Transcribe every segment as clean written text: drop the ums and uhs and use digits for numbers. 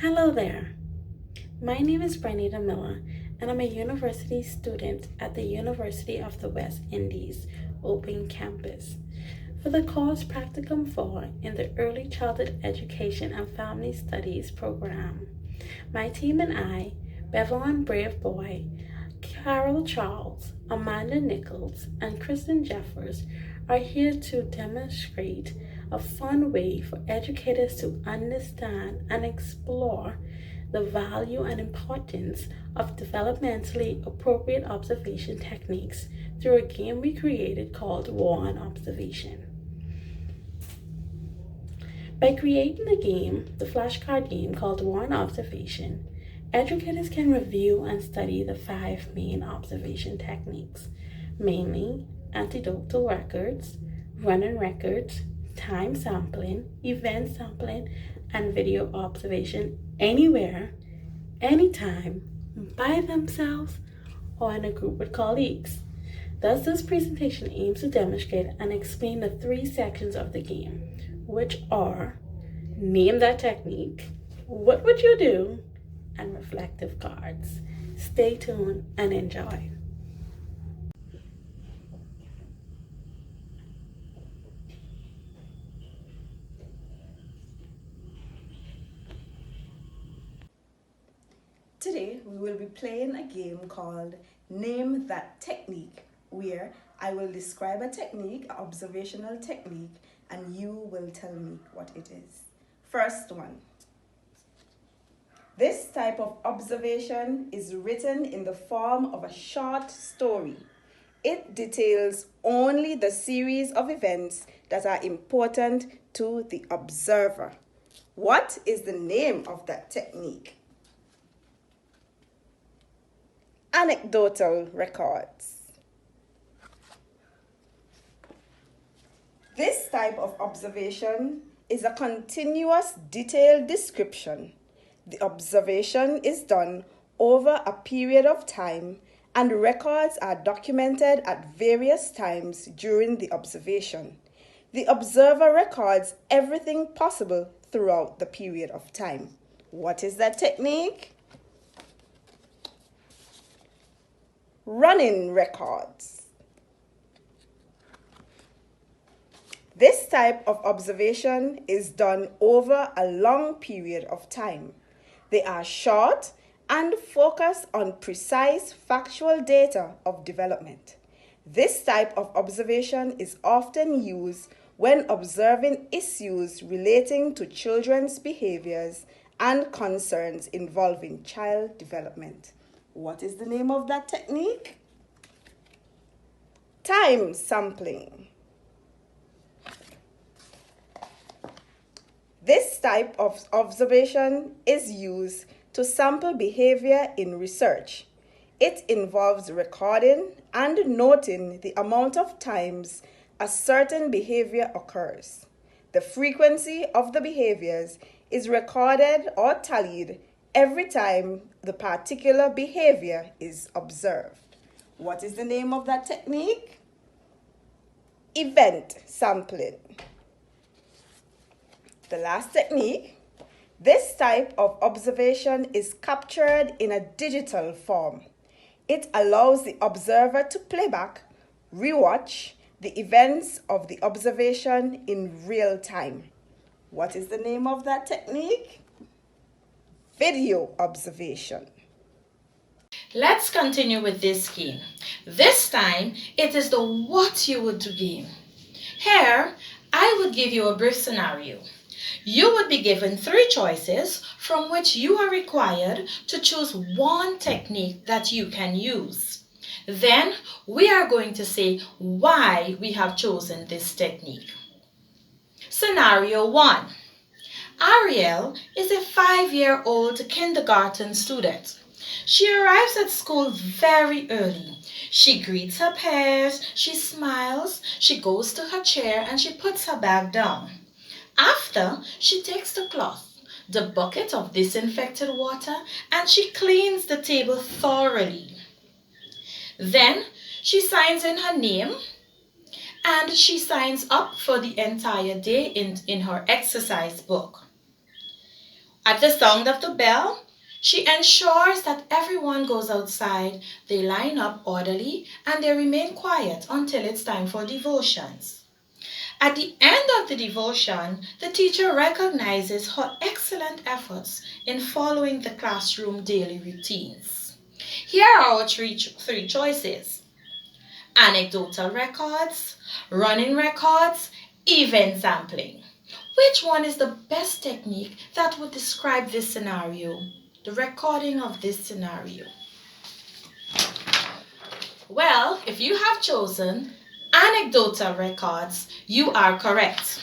Hello there. My name is Bernita Miller, and I'm a university student at the University of the West Indies Open Campus for the course Practicum 4 in the Early Childhood Education and Family Studies program. My team and I, Bevelon Brave Boy, Carol Charles, Amanda Nichols, and Kristen Jeffers, are here to demonstrate a fun way for educators to understand and explore the value and importance of developmentally appropriate observation techniques through a game we created called War on Observation. By creating the flashcard game called War on Observation, educators can review and study the 5 main observation techniques, mainly anecdotal records, running records, time sampling, event sampling, and video observation anywhere, anytime, by themselves, or in a group with colleagues. Thus, this presentation aims to demonstrate and explain the 3 sections of the game, which are name that technique, what would you do, and reflective cards. Stay tuned and enjoy. Today we will be playing a game called Name That Technique, where I will describe a technique, an observational technique, and you will tell me what it is. First one. This type of observation is written in the form of a short story. It details only the series of events that are important to the observer. What is the name of that technique? Anecdotal records. This type of observation is a continuous detailed description. The observation is done over a period of time, and records are documented at various times during the observation. The observer records everything possible throughout the period of time. What is that technique? Running records. This type of observation is done over a long period of time. They are short and focus on precise factual data of development. This type of observation is often used when observing issues relating to children's behaviors and concerns involving child development. What is the name of that technique? Time sampling. This type of observation is used to sample behavior in research. It involves recording and noting the amount of times a certain behavior occurs. The frequency of the behaviors is recorded or tallied every time the particular behavior is observed. What is the name of that technique? Event sampling. The last technique. This type of observation is captured in a digital form. It allows the observer to play back, rewatch the events of the observation in real time. What is the name of that technique? Video observation. Let's continue with this game. This time, it is the what you would do game. Here, I would give you a brief scenario. You would be given 3 choices from which you are required to choose one technique that you can use. Then, we are going to say why we have chosen this technique. Scenario 1. Ariel is a 5-year-old kindergarten student. She arrives at school very early. She greets her peers, she smiles, she goes to her chair, and she puts her bag down. After, she takes the cloth, the bucket of disinfected water, and she cleans the table thoroughly. Then, she signs in her name, and she signs up for the entire day in her exercise book. At the sound of the bell, she ensures that everyone goes outside, they line up orderly, and they remain quiet until it's time for devotions. At the end of the devotion, the teacher recognizes her excellent efforts in following the classroom daily routines. Here are our three choices: anecdotal records, running records, event sampling. Which one is the best technique that would describe this scenario, the recording of this scenario? Well, if you have chosen anecdotal records, you are correct.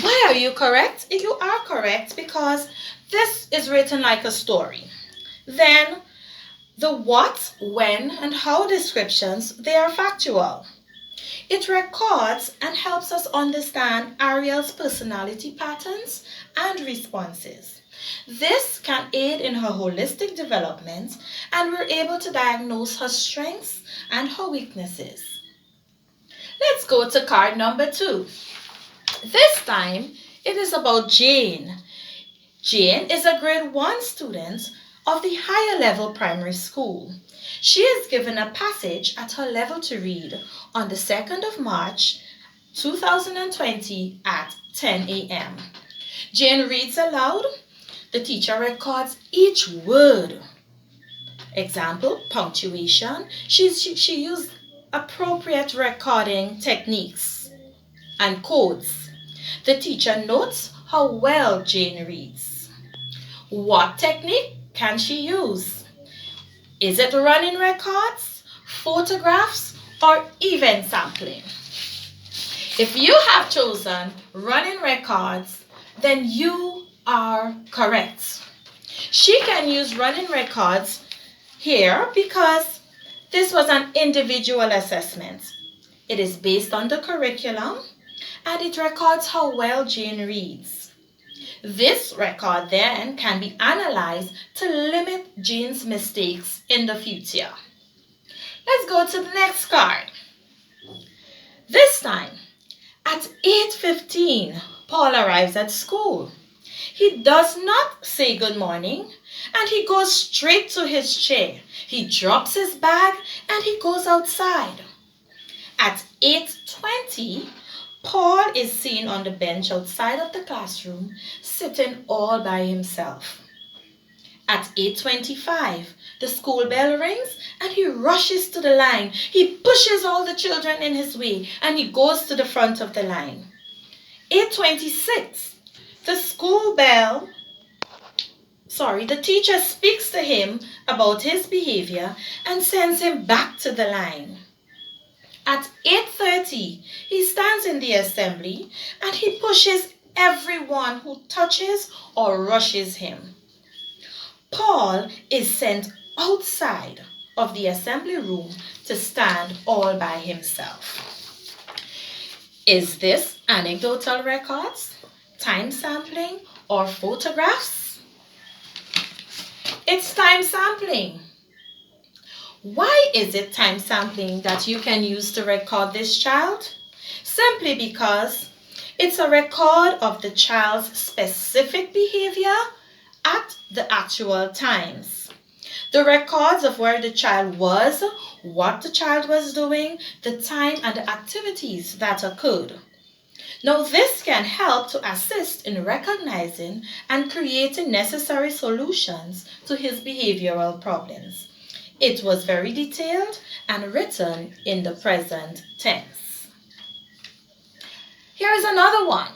Why are you correct? You are correct because this is written like a story. Then the what, when, and how descriptions, they are factual. It records and helps us understand Ariel's personality patterns and responses. This can aid in her holistic development, and we're able to diagnose her strengths and her weaknesses. Let's go to card number 2. This time, it is about Jane. Jane is a grade 1 student of the higher level primary school. She is given a passage at her level to read on the 2nd of March 2020 at 10 a.m. Jane reads aloud. The teacher records each word. Example, punctuation. She used appropriate recording techniques and codes. The teacher notes how well Jane reads. What technique can she use? Is it running records, photographs, or event sampling? If you have chosen running records, then you are correct. She can use running records here because this was an individual assessment. It is based on the curriculum and it records how well Jane reads. This record then can be analyzed to limit Jane's mistakes in the future. Let's go to the next card. This time, at 8:15, Paul arrives at school. He does not say good morning and he goes straight to his chair. He drops his bag and he goes outside. At 8:20, Paul is seen on the bench outside of the classroom, sitting all by himself. At 8:25, the school bell rings and he rushes to the line. He pushes all the children in his way and he goes to the front of the line. 8:26, the teacher speaks to him about his behavior and sends him back to the line. At 8:30, he stands in the assembly and he pushes everyone who touches or rushes him. Paul is sent outside of the assembly room to stand all by himself. Is this anecdotal records, time sampling, or photographs? It's time sampling. Why is it time sampling that you can use to record this child? Simply because it's a record of the child's specific behavior at the actual times. The records of where the child was, what the child was doing, the time and the activities that occurred. Now this can help to assist in recognizing and creating necessary solutions to his behavioral problems. It was very detailed and written in the present tense. Here is another one.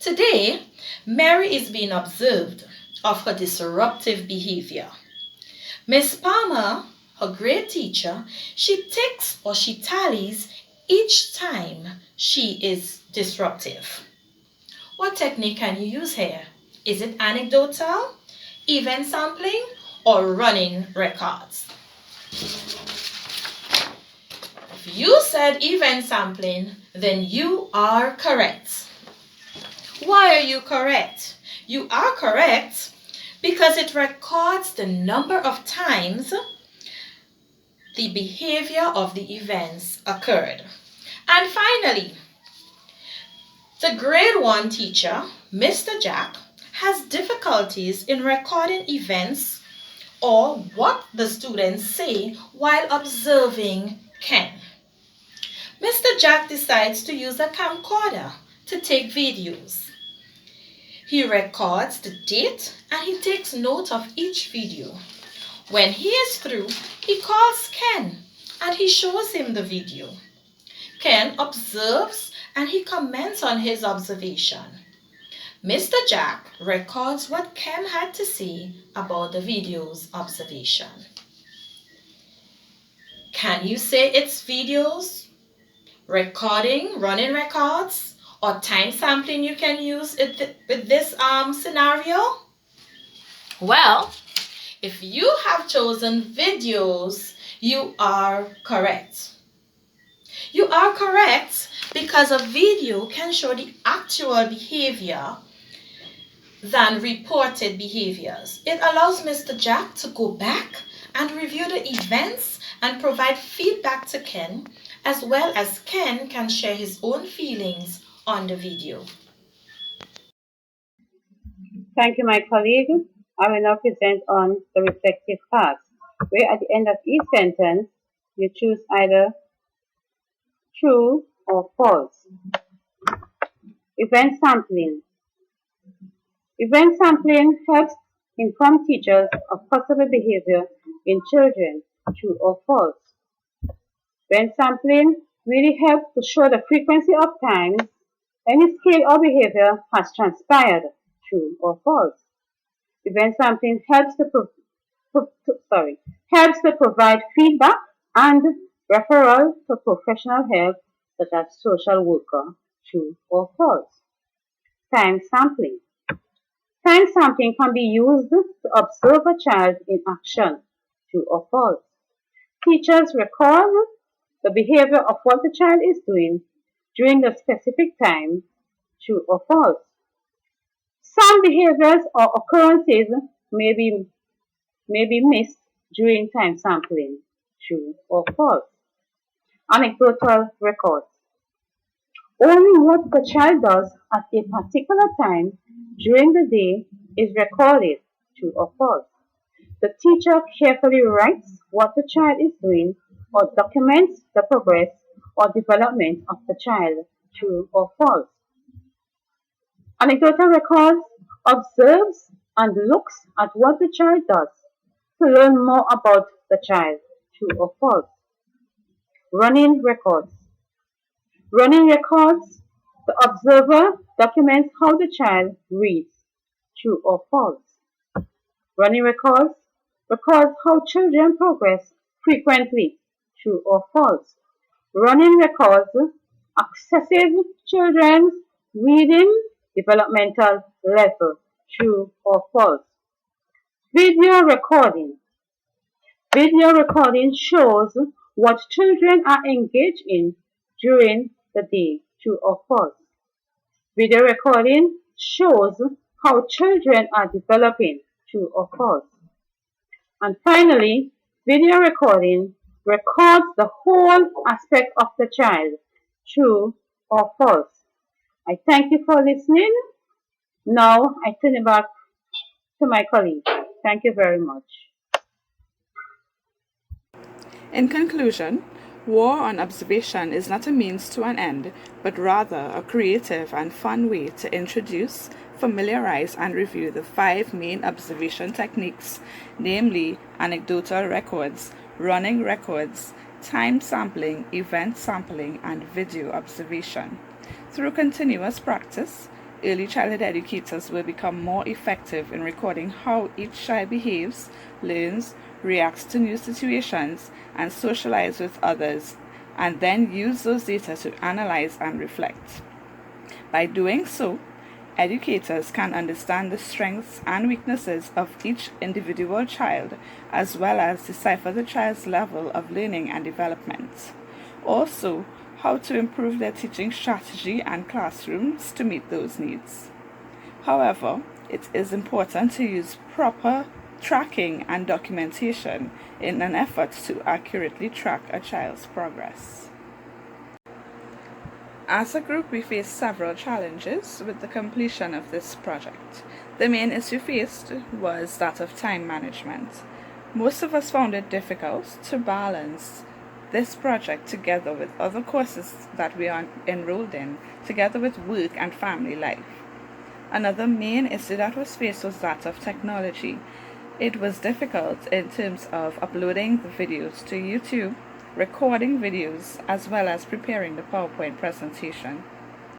Today, Mary is being observed of her disruptive behavior. Miss Palmer, her grade teacher, she ticks or she tallies each time she is disruptive. What technique can you use here? Is it anecdotal, event sampling, or running records? If you said event sampling, then you are correct. Why are you correct? You are correct because it records the number of times the behavior of the events occurred. And finally, the grade 1 teacher, Mr. Jack, has difficulties in recording events or what the students say while observing Ken. Mr. Jack decides to use a camcorder to take videos. He records the date and he takes note of each video. When he is through, he calls Ken and he shows him the video. Ken observes and he comments on his observation. Mr. Jack records what Ken had to say about the video's observation. Can you say it's videos, recording, running records, or time sampling you can use with this scenario? Well, if you have chosen videos, you are correct. You are correct because a video can show the actual behavior than reported behaviors. It allows Mr. Jack to go back and review the events and provide feedback to Ken, as well as Ken can share his own feelings on the video. Thank you, my colleague. I will now present on the reflective task, where at the end of each sentence, you choose either true or false. Event sampling. Event sampling helps inform teachers of possible behavior in children, true or false. Event sampling really helps to show the frequency of times any skill or behavior has transpired, true or false. Event sampling helps to provide feedback and referral to professional help such as social worker, true or false. Time sampling. Time sampling can be used to observe a child in action, true or false. Teachers record the behavior of what the child is doing during the specific time, true or false. Some behaviors or occurrences may be missed during time sampling, true or false. Anecdotal records. Only what the child does at a particular time during the day is recorded, true or false. The teacher carefully writes what the child is doing or documents the progress or development of the child, true or false. Anecdotal records observes and looks at what the child does to learn more about the child, true or false. Running records. Running records, the observer documents how the child reads, true or false. Running records how children progress frequently, true or false. Running records assesses children's reading developmental level, true or false. Video recording. Video recording shows what children are engaged in during the day, true or false. Video recording shows how children are developing, true or false. And finally, video recording records the whole aspect of the child, true or false. I thank you for listening. Now I turn it back to my colleague. Thank you very much. In conclusion, war on observation is not a means to an end, but rather a creative and fun way to introduce, familiarize, and review the 5 main observation techniques, namely anecdotal records, running records, time sampling, event sampling, and video observation. Through continuous practice, early childhood educators will become more effective in recording how each child behaves, learns, reacts to new situations, and socializes with others, and then use those data to analyze and reflect. By doing so, educators can understand the strengths and weaknesses of each individual child, as well as decipher the child's level of learning and development. Also, how to improve their teaching strategy and classrooms to meet those needs. However, it is important to use proper tracking and documentation in an effort to accurately track a child's progress. As a group, we face several challenges with the completion of this project. The main issue faced was that of time management. Most of us found it difficult to balance this project together with other courses that we are enrolled in, together with work and family life. Another main issue that was faced was that of technology. It was difficult in terms of uploading the videos to YouTube, recording videos, as well as preparing the PowerPoint presentation.